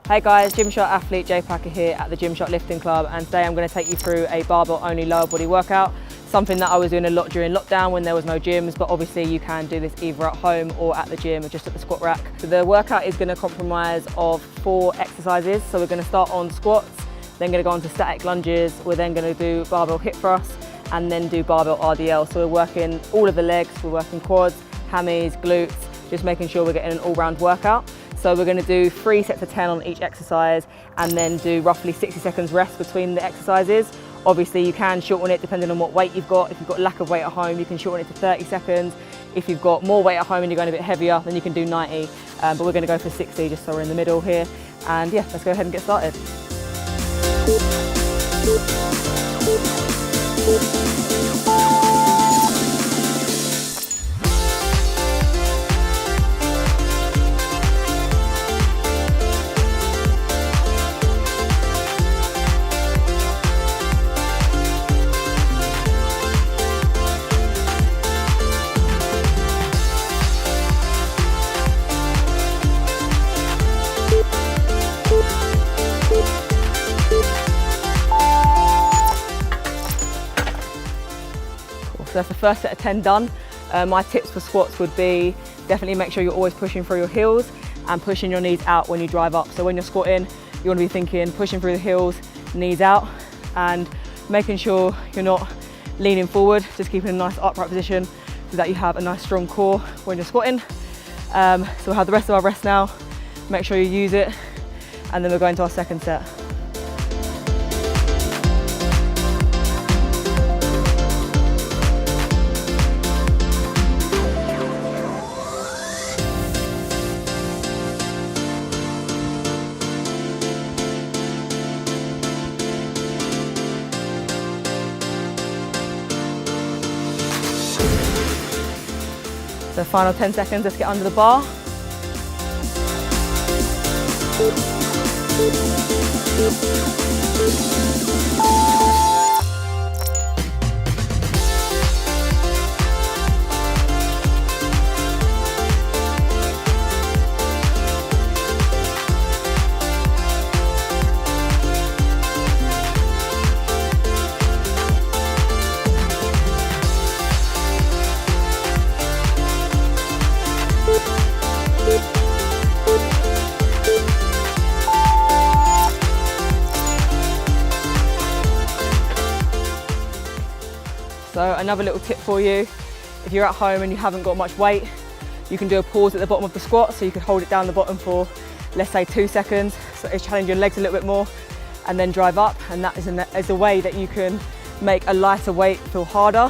Hey guys, Gymshot athlete Jay Packer here at the Gymshot Lifting Club, and today I'm going to take you through a barbell only lower body workout, something that I was doing a lot during lockdown when there was no gyms, but obviously you can do this either at home or at the gym or just at the squat rack. So the workout is going to comprise of 4 exercises. So we're going to start on squats, then going to go on to static lunges, we're then going to do barbell hip thrusts and then do barbell RDL. So we're working all of the legs, we're working quads, hammies, glutes, just making sure we're getting an all-round workout. So we're going to do 3 sets of 10 on each exercise and then do roughly 60 seconds rest between the exercises. Obviously you can shorten it depending on what weight you've got. If you've got lack of weight at home, you can shorten it to 30 seconds. If you've got more weight at home and you're going a bit heavier, then you can do 90. But we're going to go for 60 just so we're in the middle here. And yeah, let's go ahead and get started. So that's the first set of 10 done. My tips for squats would be definitely make sure you're always pushing through your heels and pushing your knees out when you drive up. So when you're squatting, you want to be thinking pushing through the heels, knees out, and making sure you're not leaning forward, just keeping a nice upright position so that you have a nice strong core when you're squatting. So we'll have the rest of our rest now. Make sure you use it, and then we're going to our second set. So final 10 seconds, let's get under the bar. So another little tip for you, if you're at home and you haven't got much weight, you can do a pause at the bottom of the squat, so you could hold it down the bottom for, let's say, 2 seconds, so it's challenge your legs a little bit more, and then drive up, and that is a way that you can make a lighter weight feel harder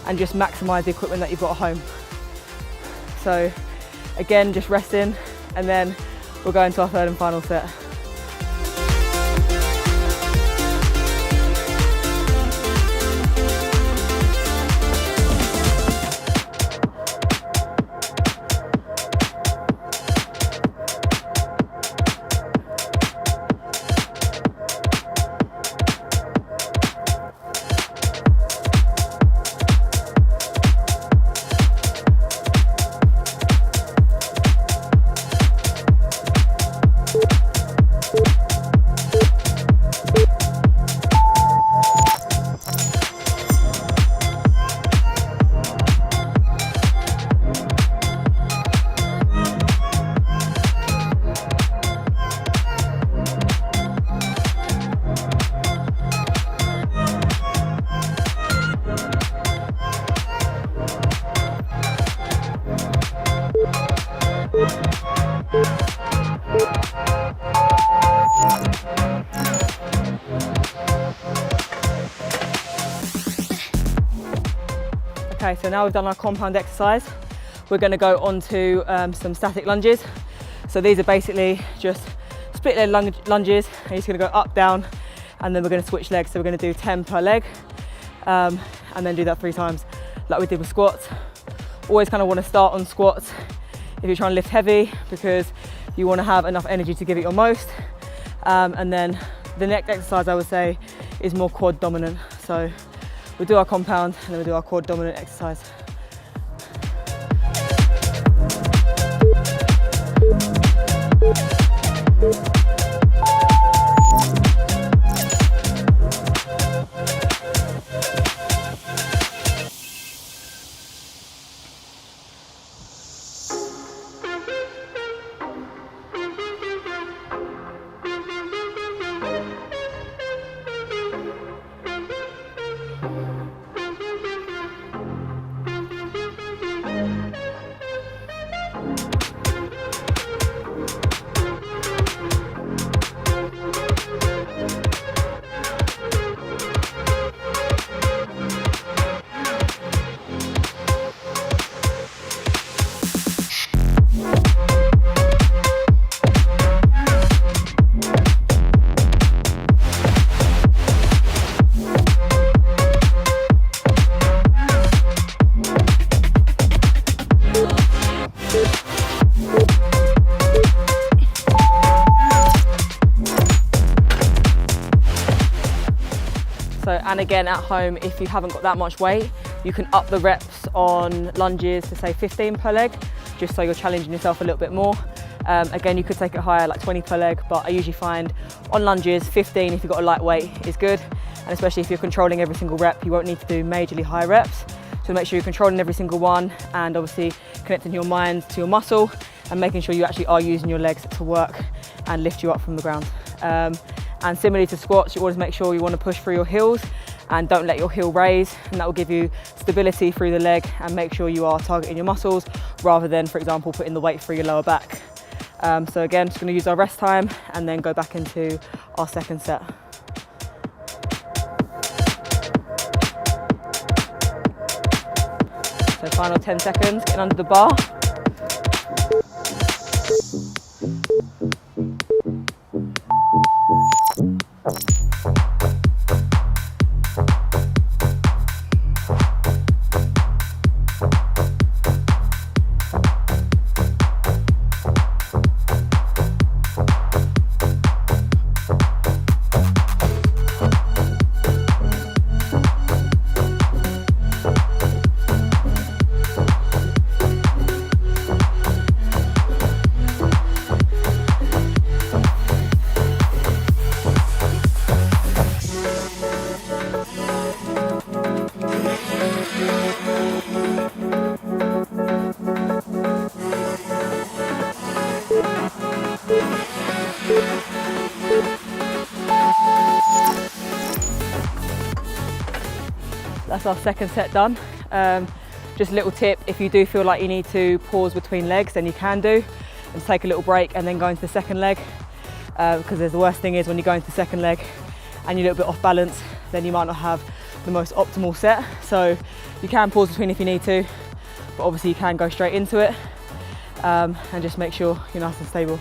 and just maximise the equipment that you've got at home. So again, just resting, and then we'll go into our third and final set. Okay, so now we've done our compound exercise, we're going to go on to some static lunges. So these are basically just split leg lunges, and you're just going to go up, down, and then we're going to switch legs. So we're going to do 10 per leg, and then do that 3 times like we did with squats. Always kind of want to start on squats if you're trying to lift heavy, because you want to have enough energy to give it your most. And then the next exercise I would say is more quad dominant. So we'll do our compound and then we'll do our quad dominant exercise. and again at home, if you haven't got that much weight, you can up the reps on lunges to say 15 per leg, just so you're challenging yourself a little bit more. Again, you could take it higher, like 20 per leg, but I usually find on lunges, 15 if you've got a light weight is good. And especially if you're controlling every single rep, you won't need to do majorly high reps. So make sure you're controlling every single one, and obviously connecting your mind to your muscle and making sure you actually are using your legs to work and lift you up from the ground. And similarly to squats, you always make sure you want to push through your heels and don't let your heel raise, and that will give you stability through the leg and make sure you are targeting your muscles rather than, for example, putting the weight through your lower back. So again, just going to use our rest time and then go back into our second set. So final 10 seconds, getting under the bar. That's our second set done. Just a little tip, if you do feel like you need to pause between legs, then you can do, and take a little break and then go into the second leg. Because the worst thing is when you go into the second leg and you're a little bit off balance, then you might not have the most optimal set. So you can pause between if you need to, but obviously you can go straight into it, and just make sure you're nice and stable.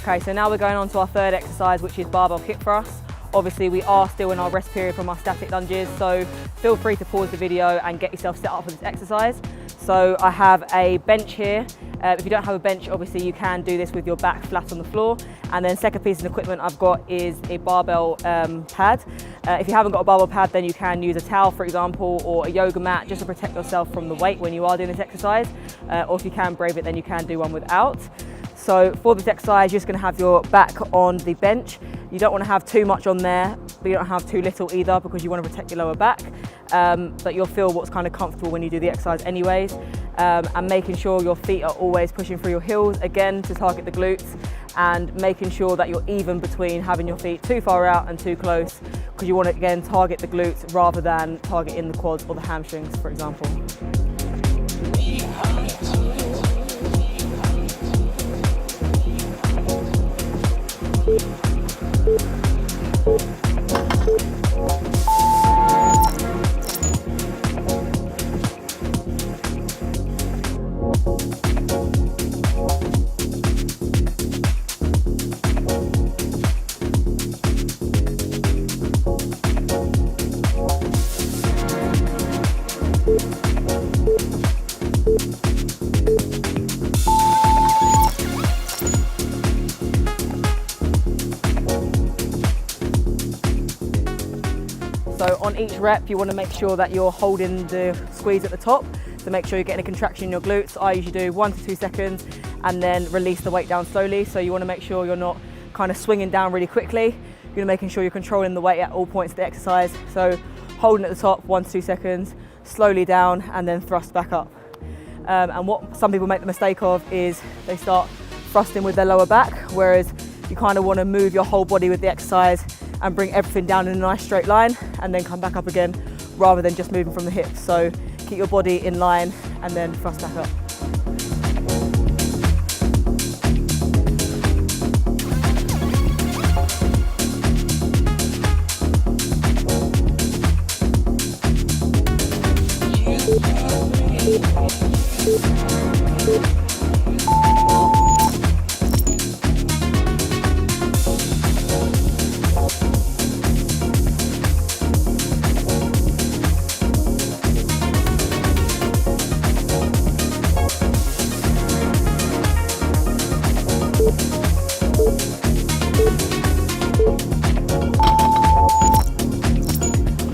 Okay, so now we're going on to our third exercise, which is barbell kick thrust. Obviously, we are still in our rest period from our static lunges, so feel free to pause the video and get yourself set up for this exercise. So I have a bench here. If you don't have a bench, obviously you can do this with your back flat on the floor. And then second piece of equipment I've got is a barbell pad. If you haven't got a barbell pad, then you can use a towel, for example, or a yoga mat just to protect yourself from the weight when you are doing this exercise. Or if you can brave it, then you can do one without. So for this exercise, you're just going to have your back on the bench. You don't want to have too much on there, but you don't have too little either, because you want to protect your lower back. But you'll feel what's kind of comfortable when you do the exercise anyways. And making sure your feet are always pushing through your heels, again, to target the glutes, and making sure that you're even between having your feet too far out and too close, because you want to, again, target the glutes rather than targeting the quads or the hamstrings, for example. So on each rep, you want to make sure that you're holding the squeeze at the top to make sure you're getting a contraction in your glutes. I usually do 1 to 2 seconds and then release the weight down slowly. So you want to make sure you're not kind of swinging down really quickly. You're making sure you're controlling the weight at all points of the exercise. So holding at the top, 1 to 2 seconds, slowly down and then thrust back up. And what some people make the mistake of is they start thrusting with their lower back, whereas you kind of want to move your whole body with the exercise and bring everything down in a nice straight line and then come back up again rather than just moving from the hips. So keep your body in line and then thrust back up.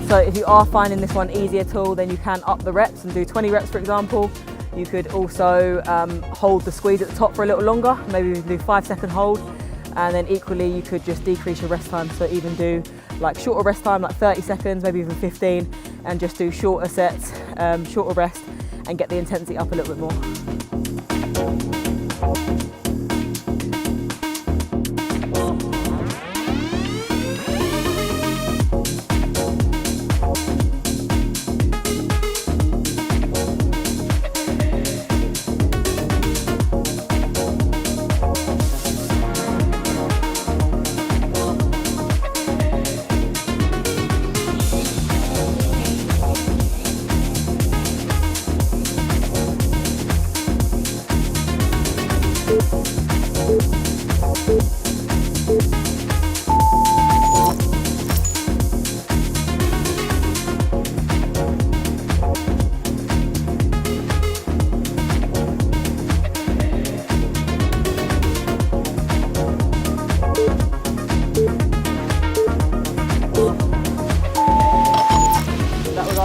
So if you are finding this one easy at all, then you can up the reps and do 20 reps, for example. You could also hold the squeeze at the top for a little longer, maybe do 5-second hold, and then equally you could just decrease your rest time. So even do like shorter rest time, like 30 seconds, maybe even 15, and just do shorter sets, shorter rest, and get the intensity up a little bit more.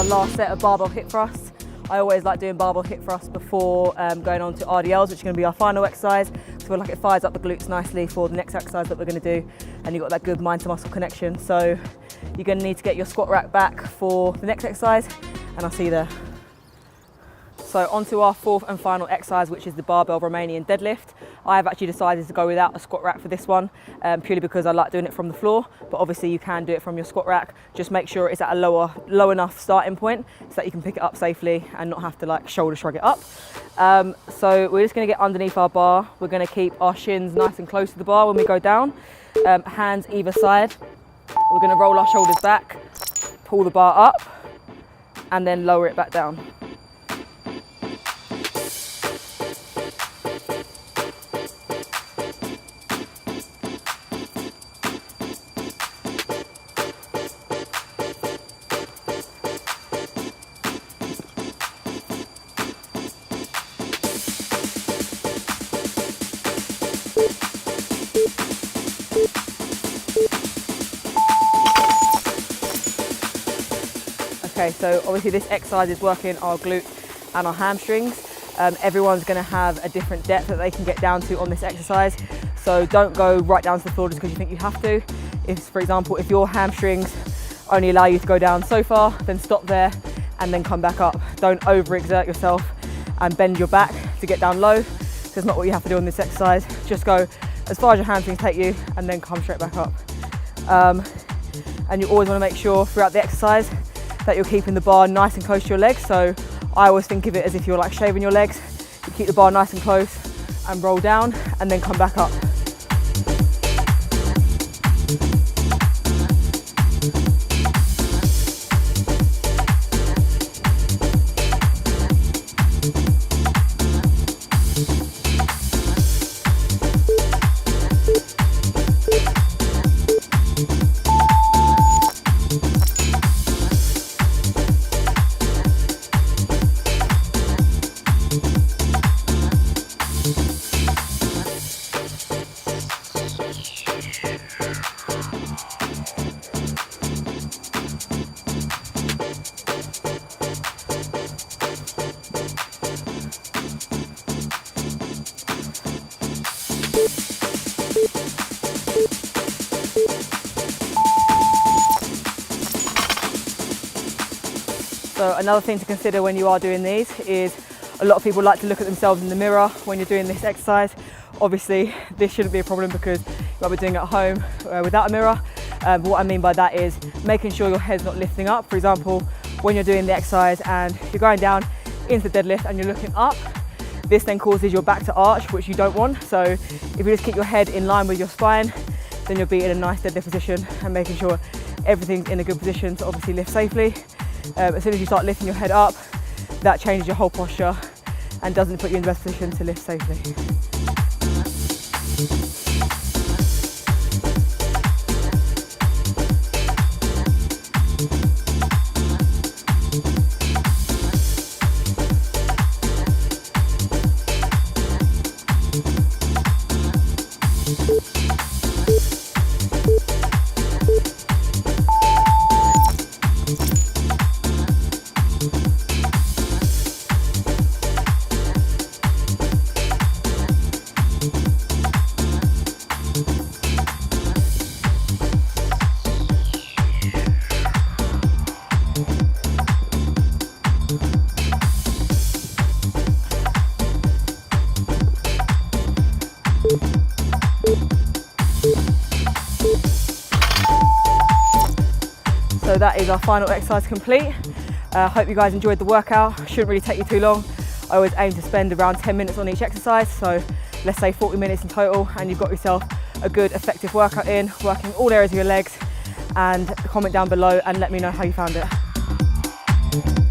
Last set of barbell hip thrusts. I always like doing barbell hip thrusts before going on to RDLs, which is going to be our final exercise. So I feel like it fires up the glutes nicely for the next exercise that we're going to do, and you've got that good mind to muscle connection. So you're going to need to get your squat rack back for the next exercise, and I'll see you there. So on to our fourth and final exercise, which is the barbell Romanian deadlift. I have actually decided to go without a squat rack for this one, purely because I like doing it from the floor, but obviously you can do it from your squat rack. Just make sure it's at a low enough starting point so that you can pick it up safely and not have to like shoulder shrug it up. So we're just gonna get underneath our bar. We're gonna keep our shins nice and close to the bar when we go down, hands either side. We're gonna roll our shoulders back, pull the bar up, and then lower it back down. Okay, so obviously this exercise is working our glutes and our hamstrings. Everyone's going to have a different depth that they can get down to on this exercise. So don't go right down to the floor just because you think you have to. If, for example, if your hamstrings only allow you to go down so far, then stop there and then come back up. Don't overexert yourself and bend your back to get down low. That's not what you have to do on this exercise. Just go as far as your hamstrings take you and then come straight back up. And you always want to make sure throughout the exercise that you're keeping the bar nice and close to your legs. So I always think of it as if you're like shaving your legs. You keep the bar nice and close and roll down and then come back up. So another thing to consider when you are doing these is a lot of people like to look at themselves in the mirror when you're doing this exercise. Obviously, this shouldn't be a problem because you might be doing it at home without a mirror. But what I mean by that is making sure your head's not lifting up. For example, when you're doing the exercise and you're going down into the deadlift and you're looking up, this then causes your back to arch, which you don't want. So if you just keep your head in line with your spine, then you'll be in a nice deadlift position and making sure everything's in a good position to obviously lift safely. As soon as you start lifting your head up, that changes your whole posture and doesn't put you in the best position to lift safely. So that is our final exercise complete. Hope you guys enjoyed the workout. Shouldn't really take you too long. I always aim to spend around 10 minutes on each exercise, so let's say 40 minutes in total, and you've got yourself a good effective workout in, working all areas of your legs. And comment down below and let me know how you found it.